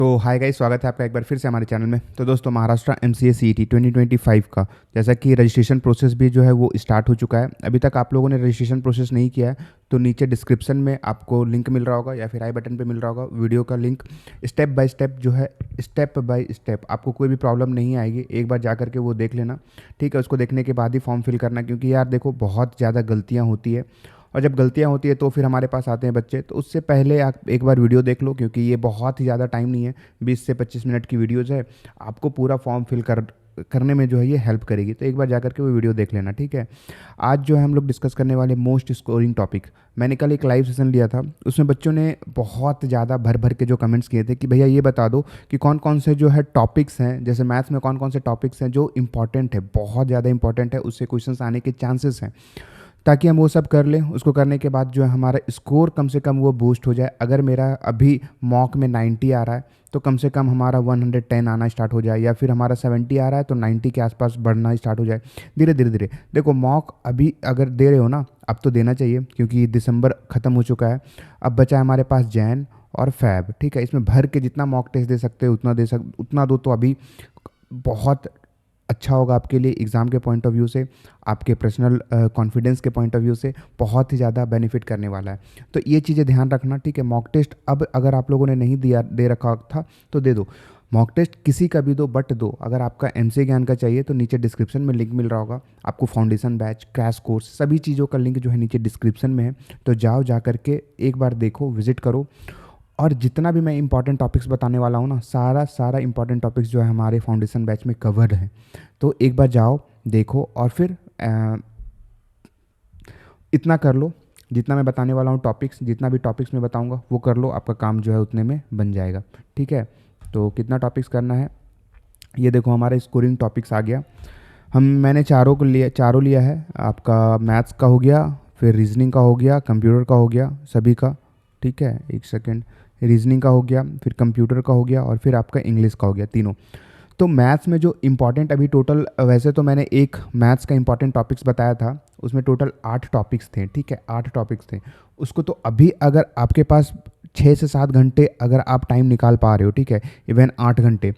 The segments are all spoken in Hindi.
तो हाय गाइस, स्वागत है आपका एक बार फिर से हमारे चैनल में। तो दोस्तों, महाराष्ट्र एमसीए सीईटी 2025 का जैसा कि रजिस्ट्रेशन प्रोसेस भी जो है वो स्टार्ट हो चुका है। अभी तक आप लोगों ने रजिस्ट्रेशन प्रोसेस नहीं किया है तो नीचे डिस्क्रिप्शन में आपको लिंक मिल रहा होगा या फिर आई बटन पे मिल रहा होगा वीडियो का लिंक। स्टेप बाय स्टेप जो है, स्टेप बाय स्टेप आपको कोई भी प्रॉब्लम नहीं आएगी। एक बार जा करके वो देख लेना, ठीक है। उसको देखने के बाद ही फॉर्म फिल करना, क्योंकि यार देखो बहुत ज़्यादा गलतियाँ होती है और जब गलतियाँ होती है तो फिर हमारे पास आते हैं बच्चे। तो उससे पहले आप एक बार वीडियो देख लो, क्योंकि ये बहुत ही ज़्यादा टाइम नहीं है, 20 से 25 मिनट की वीडियोज़ है। आपको पूरा फॉर्म फिल करने में जो है ये हेल्प करेगी। तो एक बार जा करके वो वीडियो देख लेना, ठीक है। आज जो है हम लोग डिस्कस करने वाले मोस्ट स्कोरिंग टॉपिक। मैंने कल एक लाइव सेशन लिया था, उसमें बच्चों ने बहुत ज़्यादा भर भर के जो कमेंट्स किए थे कि भैया ये बता दो कि कौन कौन से जो है टॉपिक्स हैं, जैसे मैथ्स में कौन कौन से टॉपिक्स हैं जो इंपॉर्टेंट है, बहुत ज़्यादा इंपॉर्टेंट है, उससे क्वेश्चंस आने के चांसेस हैं, ताकि हम वो सब कर लें। उसको करने के बाद जो है हमारा स्कोर कम से कम वो बूस्ट हो जाए। अगर मेरा अभी मॉक में 90 आ रहा है तो कम से कम हमारा 110 आना स्टार्ट हो जाए, या फिर हमारा 70 आ रहा है तो 90 के आसपास बढ़ना स्टार्ट हो जाए। धीरे धीरे धीरे देखो, मॉक अभी अगर दे रहे हो ना, अब तो देना चाहिए, क्योंकि दिसंबर ख़त्म हो चुका है। अब बचा है हमारे पास जैन और फैब, ठीक है। इसमें भर के जितना मॉक टेस्ट दे सकते हो उतना दो, तो अभी बहुत अच्छा होगा आपके लिए। एग्ज़ाम के पॉइंट ऑफ व्यू से, आपके पर्सनल कॉन्फिडेंस के पॉइंट ऑफ व्यू से बहुत ही ज़्यादा बेनिफिट करने वाला है। तो ये चीज़ें ध्यान रखना, ठीक है। मॉक टेस्ट अब अगर आप लोगों ने नहीं दे रखा था तो दे दो। मॉक टेस्ट किसी का भी दो, बट दो। अगर आपका एमसीए ज्ञान का चाहिए तो नीचे डिस्क्रिप्शन में लिंक मिल रहा होगा आपको। फाउंडेशन बैच, क्रैश कोर्स, सभी चीज़ों का लिंक जो है नीचे डिस्क्रिप्शन में है। तो जाओ, जा करके एक बार देखो, विजिट करो। और जितना भी मैं इंपॉर्टेंट टॉपिक्स बताने वाला हूँ ना, सारा इंपॉर्टेंट टॉपिक्स जो है हमारे फाउंडेशन बैच में कवर्ड है। तो एक बार जाओ, देखो, और फिर इतना कर लो। जितना मैं बताने वाला हूँ टॉपिक्स, जितना भी टॉपिक्स मैं बताऊँगा वो कर लो, आपका काम जो है उतने में बन जाएगा, ठीक है। तो कितना टॉपिक्स करना है, ये देखो हमारा स्कोरिंग टॉपिक्स आ गया। मैंने चारों लिया है। आपका मैथ्स का हो गया, फिर रीजनिंग का हो गया, कंप्यूटर का हो गया, सभी का, ठीक है। एक सेकेंड, रीजनिंग का हो गया, फिर कंप्यूटर का हो गया, और फिर आपका इंग्लिश का हो गया, तीनों। तो मैथ्स में जो इम्पॉर्टेंट अभी टोटल, वैसे तो मैंने एक मैथ्स का इम्पॉर्टेंट टॉपिक्स बताया था, उसमें टोटल 8 टॉपिक्स थे, ठीक है। 8 टॉपिक्स थे। उसको तो अभी अगर आपके पास 6 से 7 घंटे अगर आप टाइम निकाल पा रहे हो, ठीक है, इवन 8 घंटे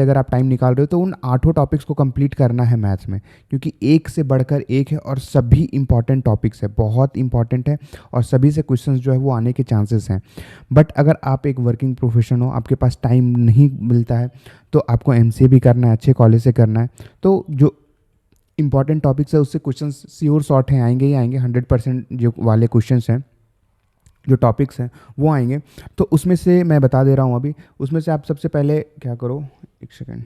अगर आप टाइम निकाल रहे हो, तो उन 8 टॉपिक्स को कंप्लीट करना है मैथ्स में, क्योंकि एक से बढ़कर एक है और सभी इंपॉर्टेंट टॉपिक्स है, बहुत इंपॉर्टेंट है, और सभी से क्वेश्चंस जो है वो आने के चांसेस हैं। बट अगर आप एक वर्किंग प्रोफेशन हो, आपके पास टाइम नहीं मिलता है, तो आपको एमसीए भी करना है, अच्छे कॉलेज से करना है, तो जो इंपॉर्टेंट टॉपिक्स है उससे क्वेश्चन श्योर शॉर्ट हैं, आएंगे ही आएंगे। 100% जो वाले क्वेश्चन हैं, जो टॉपिक्स हैं वो आएंगे। तो उसमें से मैं बता दे रहा हूँ अभी, उसमें से आप सबसे पहले क्या करो, एक सेकेंड,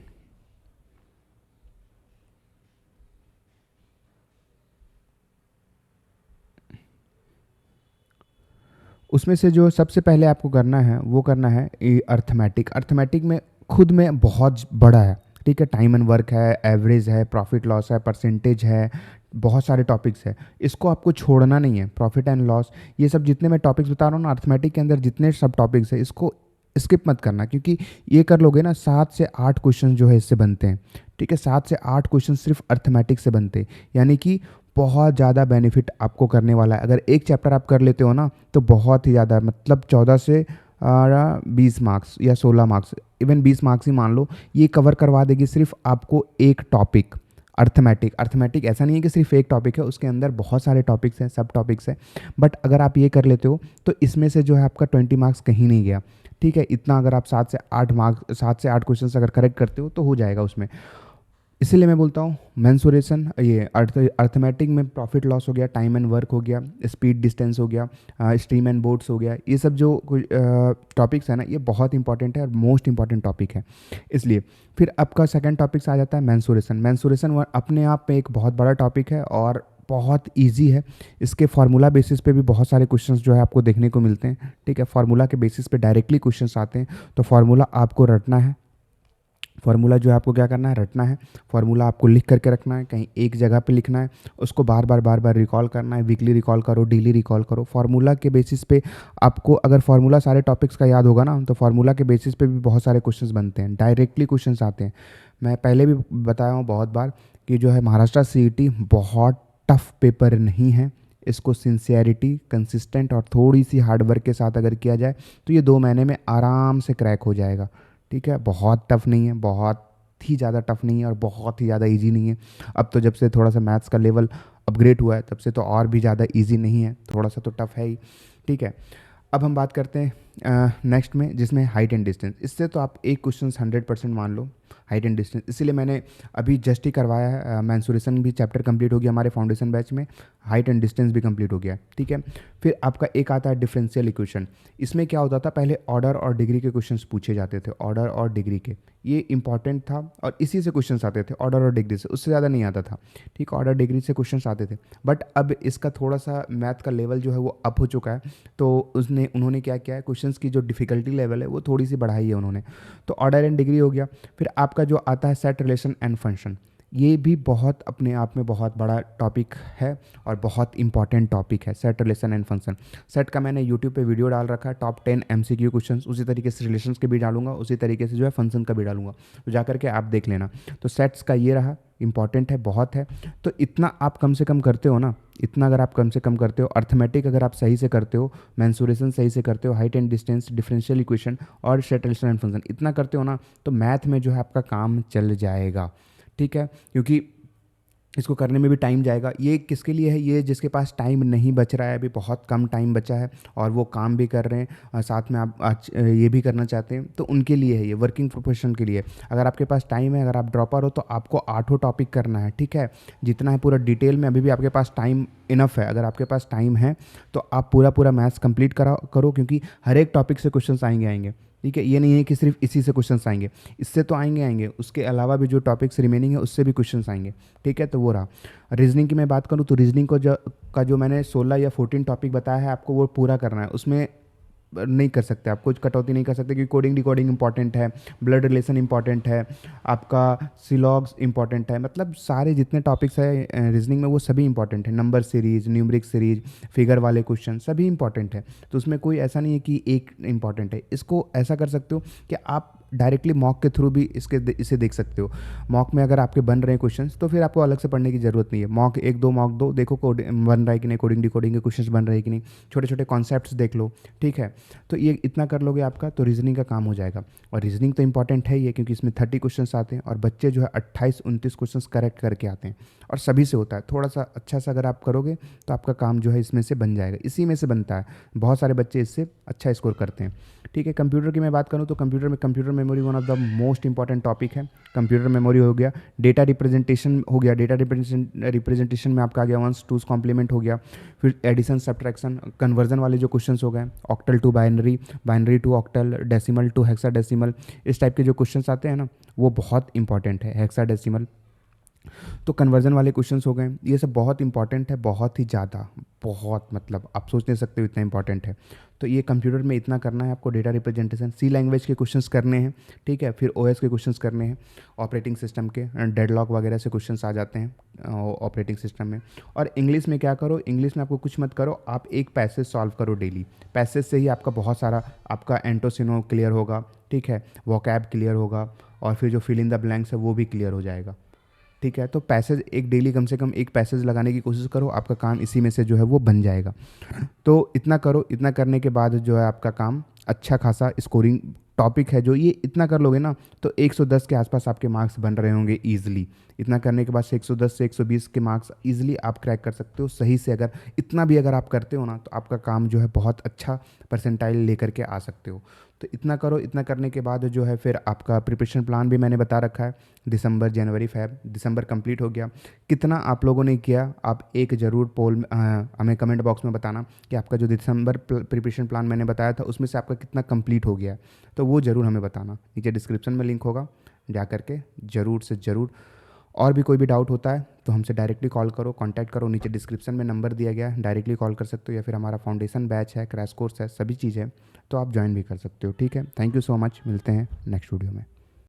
उसमें से जो सबसे पहले आपको करना है वो करना है अर्थमेटिक। अर्थमेटिक में खुद में बहुत बड़ा है, ठीक है। टाइम एंड वर्क है, एवरेज है, प्रॉफिट लॉस है, परसेंटेज है, बहुत सारे टॉपिक्स है। इसको आपको छोड़ना नहीं है। प्रॉफिट एंड लॉस, ये सब जितने मैं टॉपिक्स बता रहा हूँ ना, अर्थमेटिक के अंदर जितने सब टॉपिक्स है, इसको स्किप मत करना, क्योंकि ये कर लोगे ना, 7 से 8 क्वेश्चन जो है इससे बनते हैं, ठीक है। 7 से 8 क्वेश्चन सिर्फ अर्थमेटिक से बनते हैं, यानी कि बहुत ज़्यादा बेनिफिट आपको करने वाला है। अगर एक चैप्टर आप कर लेते हो ना, तो बहुत ही ज़्यादा, मतलब 14 से 20 मार्क्स या 16 मार्क्स, इवन 20 मार्क्स ही मान लो, ये कवर करवा देगी सिर्फ आपको एक टॉपिक। अर्थमेटिक ऐसा नहीं है कि सिर्फ एक टॉपिक है, उसके अंदर बहुत सारे टॉपिक्स हैं, सब टॉपिक्स हैं। बट अगर आप ये कर लेते हो तो इसमें से जो है आपका 20 मार्क्स कहीं नहीं गया, ठीक है। इतना अगर आप 7 से 8 क्वेश्चन अगर करेक्ट करते हो तो हो जाएगा उसमें। इसीलिए मैं बोलता हूँ मेंसुरेशन, ये अर्थमेटिक में प्रॉफिट लॉस हो गया, टाइम एंड वर्क हो गया, स्पीड डिस्टेंस हो गया, स्ट्रीम एंड बोट्स हो गया, ये सब जो टॉपिक्स है ना, ये बहुत इंपॉर्टेंट है और मोस्ट इंपॉर्टेंट टॉपिक है। इसलिए फिर आपका सेकंड टॉपिक्स आ जाता है मेंसुरेशन। मेंसुरेशन अपने आप में एक बहुत बड़ा टॉपिक है और बहुत इजी है। इसके फार्मूला बेसिस पे भी बहुत सारे क्वेश्चंस जो है आपको देखने को मिलते हैं, ठीक है। फार्मूला के बेसिस पे डायरेक्टली क्वेश्चंस आते हैं, तो फार्मूला आपको रटना है। फार्मूला जो है आपको क्या करना है, रटना है। फार्मूला आपको लिख करके रखना है, कहीं एक जगह पे लिखना है, उसको बार बार रिकॉल करना है। वीकली रिकॉल करो, डेली रिकॉल करो। फार्मूला के बेसिस पे आपको, अगर फार्मूला सारे टॉपिक्स का याद होगा ना, तो फार्मूला के बेसिस पे भी बहुत सारे क्वेश्चंस बनते हैं, डायरेक्टली क्वेश्चंस आते हैं। मैं पहले भी बताया हूँ बहुत बार कि जो है महाराष्ट्र सीईटी बहुत टफ पेपर नहीं है। इसको सिंसियरिटी, कंसिस्टेंट और थोड़ी सी हार्ड वर्क के साथ अगर किया जाए तो ये 2 महीने में आराम से क्रैक हो जाएगा। ठीक है, बहुत टफ नहीं है, बहुत ही ज़्यादा टफ नहीं है और बहुत ही ज़्यादा इजी नहीं है। अब तो जब से थोड़ा सा मैथ्स का लेवल अपग्रेड हुआ है तब से तो और भी ज़्यादा इजी नहीं है, थोड़ा सा तो टफ है ही। ठीक है, अब हम बात करते हैं नेक्स्ट में, जिसमें हाइट एंड डिस्टेंस। इससे तो आप एक क्वेश्चन 100% मान लो, हाइट एंड डिस्टेंस। इसीलिए मैंने अभी जस्ट ही करवाया है, मेंसुरेशन भी चैप्टर कंप्लीट हो गया हमारे फाउंडेशन बैच में, हाइट एंड डिस्टेंस भी कंप्लीट हो गया। ठीक है, फिर आपका एक आता है डिफरेंशियल इक्वेशन। इसमें क्या होता था, पहले ऑर्डर और डिग्री के क्वेश्चंस पूछे जाते थे, ऑर्डर और डिग्री के, ये इंपॉर्टेंट था और इसी से क्वेश्चंस आते थे, ऑर्डर और डिग्री से, उससे ज़्यादा नहीं आता था। ठीक, ऑर्डर डिग्री से क्वेश्चंस आते थे, बट अब इसका थोड़ा सा मैथ का लेवल जो है वो अप हो चुका है, तो उन्होंने क्या किया है, क्वेश्चंस की जो डिफिकल्टी लेवल है वो थोड़ी सी बढ़ाई है उन्होंने। तो ऑर्डर एंड डिग्री हो गया। फिर आपका जो आता है सेट, रिलेशन एंड फंक्शन, ये भी बहुत अपने आप में बहुत बड़ा टॉपिक है और बहुत इंपॉर्टेंट टॉपिक है, set, relation and function. Set का मैंने यूट्यूब पे वीडियो डाल रखा है, टॉप 10 MCQ क्वेश्चंस, उसी तरीके से रिलेशंस के भी डालूंगा, उसी तरीके से जो है फंक्शन का भी डालूंगा, तो जा करके आप देख लेना। तो सेट्स का ये रहा, इंपॉर्टेंट है, बहुत है। तो इतना आप कम से कम करते हो ना, इतना अगर आप कम से कम करते हो, अर्थमेटिक अगर आप सही से करते हो, मेंसुरेशन सही से करते हो, height and distance, differential equation और सेट, रिलेशन एंड फंक्शन इतना करते हो ना, तो मैथ में जो है आपका काम चल जाएगा। ठीक है, क्योंकि इसको करने में भी टाइम जाएगा। ये किसके लिए है, ये जिसके पास टाइम नहीं बच रहा है, अभी बहुत कम टाइम बचा है और वो काम भी कर रहे हैं और साथ में आप आज ये भी करना चाहते हैं, तो उनके लिए है ये, वर्किंग प्रोफेशन के लिए। अगर आपके पास टाइम है, अगर आप ड्रॉपर हो, तो आपको 8 टॉपिक करना है। ठीक है, जितना है पूरा डिटेल में, अभी भी आपके पास टाइम इनफ है। अगर आपके पास टाइम है तो आप पूरा मैथ्स कंप्लीट करो, क्योंकि हर एक टॉपिक से क्वेश्चन आएंगे। ठीक है, ये नहीं है कि सिर्फ इसी से क्वेश्चंस आएंगे, इससे तो आएंगे, उसके अलावा भी जो टॉपिक्स रिमेनिंग है उससे भी क्वेश्चंस आएंगे। ठीक है, तो वो रहा। रीजनिंग की मैं बात करूँ तो रीजनिंग को जो मैंने 16 या 14 टॉपिक बताया है, आपको वो पूरा करना है। उसमें नहीं कर सकते, आप कुछ कटौती नहीं कर सकते, क्योंकि कोडिंग डिकोडिंग इंपॉर्टेंट है, ब्लड रिलेशन इंपॉर्टेंट है, आपका सिलॉग्स इंपॉर्टेंट है, मतलब सारे जितने टॉपिक्स है रीजनिंग में वो सभी इंपॉर्टेंट है। Number series, numeric series, figure वाले क्वेश्चन सभी इंपॉर्टेंट है। तो उसमें कोई ऐसा नहीं है कि एक इंपॉर्टेंट है। इसको ऐसा कर सकते हो कि आप डायरेक्टली मॉक के थ्रू भी इसे देख सकते हो। मॉक में अगर आपके बन रहे हैं क्वेश्चंस तो फिर आपको अलग से पढ़ने की ज़रूरत नहीं है। मॉक 1-2 मॉक दो, देखो कोड बन रहा है कि नहीं, कोडिंग डिकोडिंग के क्वेश्चंस बन रहे हैं कि नहीं, छोटे छोटे कॉन्सेप्ट्स देख लो। ठीक है, तो ये इतना कर लोगे आपका तो रीजनिंग का काम हो जाएगा। और रीजनिंग तो इंपॉर्टेंट है ही है, क्योंकि इसमें 30 क्वेश्चंस आते हैं और बच्चे जो है 28-29 क्वेश्चंस करेक्ट करके आते हैं और सभी से होता है। थोड़ा सा अच्छा सा अगर आप करोगे तो आपका काम जो है इसमें से बन जाएगा, इसी में से बनता है। बहुत सारे बच्चे इससे अच्छा स्कोर करते हैं। ठीक है, कंप्यूटर की मैं बात करूँ तो computer memory one of the most important topic है। कंप्यूटर मेमोरी हो गया, डेटा रिप्रेजेंटेशन हो गया, डेटा रिप्रेजेंटेशन में आपका आ गया वंस टूज कॉम्प्लीमेंट हो गया, फिर एडिशन सब्ट्रैक्शन कन्वर्जन वाले जो क्वेश्चंस हो गए, octal to binary, binary to octal, decimal to hexadecimal, इस टाइप के जो क्वेश्चंस आते हैं ना वो बहुत इंपॉर्टेंट है। हेक्साडेसिमल तो कन्वर्जन वाले क्वेश्चंस हो गए, ये सब बहुत इंपॉर्टेंट है, बहुत ही ज़्यादा, बहुत मतलब आप सोच नहीं सकते हो इतना इंपॉर्टेंट है। तो ये कंप्यूटर में इतना करना है आपको, डेटा रिप्रेजेंटेशन, सी लैंग्वेज के क्वेश्चंस करने हैं। ठीक है, फिर ओएस के क्वेश्चंस करने हैं, ऑपरेटिंग सिस्टम के डेडलॉक वगैरह से क्वेश्चंस आ जाते हैं ऑपरेटिंग सिस्टम में। और इंग्लिश में क्या करो, इंग्लिश में आपको कुछ मत करो, आप एक पैसेज सॉल्व करो डेली। पैसेज से ही आपका बहुत सारा आपका एंटोसिनो क्लियर होगा। ठीक है, वोकैब क्लियर होगा और फिर जो फिल इन द ब्लैंक्स है वो भी क्लियर हो जाएगा। ठीक है, तो पैसेज एक डेली कम से कम एक पैसेज लगाने की कोशिश करो, आपका काम इसी में से जो है वो बन जाएगा। तो इतना करो, इतना करने के बाद जो है आपका काम अच्छा खासा स्कोरिंग टॉपिक है जो, ये इतना कर लोगे ना तो 110 के आसपास आपके मार्क्स बन रहे होंगे ईजिली। इतना करने के बाद से 110 से 120 के मार्क्स ईजिली आप क्रैक कर सकते हो सही से। अगर इतना भी अगर आप करते हो ना तो आपका काम जो है बहुत अच्छा परसेंटाइल लेकर के आ सकते हो। तो इतना करो, इतना करने के बाद जो है फिर आपका प्रिपरेशन प्लान भी मैंने बता रखा है। दिसंबर, जनवरी, फेब, दिसंबर कंप्लीट हो गया। कितना आप लोगों ने किया, आप एक ज़रूर पोल हमें कमेंट बॉक्स में बताना कि आपका जो दिसंबर प्रिपरेशन प्लान मैंने बताया था उसमें से आपका कितना कंप्लीट हो गया, तो वो ज़रूर हमें बताना। नीचे डिस्क्रिप्शन में लिंक होगा, जा करके ज़रूर से ज़रूर। और भी कोई भी डाउट होता है तो हमसे डायरेक्टली कॉल करो, कांटेक्ट करो, नीचे डिस्क्रिप्शन में नंबर दिया गया है, डायरेक्टली कॉल कर सकते हो, या फिर हमारा फाउंडेशन बैच है, क्रैश कोर्स है, सभी चीज़ है, तो आप ज्वाइन भी कर सकते हो। ठीक है, थैंक यू सो मच, मिलते हैं नेक्स्ट वीडियो में।